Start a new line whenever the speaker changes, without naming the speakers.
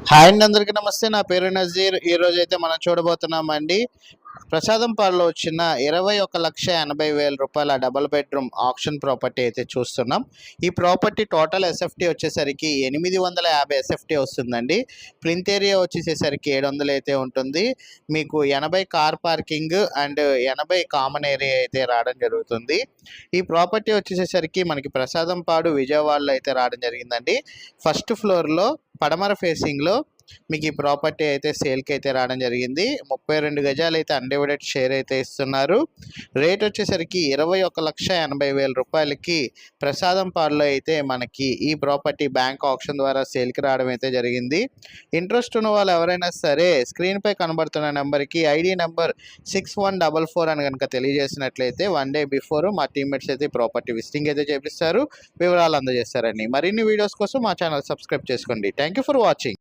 Hi అండి, అందరికీ నమస్తే. నా పేరు నజీర్. ఈరోజు అయితే మనం చూడబోతున్నామండి ప్రసాదంపాడులో వచ్చిన 21,80,000 రూపాయల డబుల్ బెడ్రూమ్ ఆప్షన్ ప్రాపర్టీ అయితే చూస్తున్నాం. ఈ ప్రాపర్టీ టోటల్ ఎస్ఎఫ్టీ వచ్చేసరికి 850 ఎస్ఎఫ్టీ వస్తుందండి. ప్లింత్ ఏరియా వచ్చేసేసరికి 700 అయితే ఉంటుంది. మీకు 80 car parking and 80 common area అయితే రావడం జరుగుతుంది. ఈ ప్రాపర్టీ వచ్చేసేసరికి మనకి ప్రసాదంపాడు విజయవాడలో అయితే రావడం జరిగిందండి. ఫస్ట్ ఫ్లోర్లో పడమర ఫేసింగ్లో మీకు ఈ ప్రాపర్టీ అయితే సేల్కి అయితే రావడం జరిగింది. 32 గజాలు అయితే అన్డివైడెడ్ షేర్ అయితే ఇస్తున్నారు. రేట్ వచ్చేసరికి 21,80,000 రూపాయలకి ప్రసాదంపాడులో అయితే మనకి ఈ ప్రాపర్టీ బ్యాంక్ ఆప్షన్ ద్వారా సేల్కి రావడం అయితే జరిగింది. ఇంట్రెస్ట్ ఉన్న వాళ్ళు ఎవరైనా సరే స్క్రీన్పై కనబడుతున్న నెంబర్కి ఐడి నెంబర్ 6144 అని కనుక తెలియజేసినట్లయితే 1 డే బిఫోర్ మా టీమ్మేట్స్ అయితే ప్రాపర్టీ విజిటింగ్ అయితే చేపిస్తారు, వివరాలు అందజేస్తారండి. మరిన్ని వీడియోస్ కోసం మా ఛానల్ సబ్స్క్రైబ్ చేసుకోండి. Thank you for watching.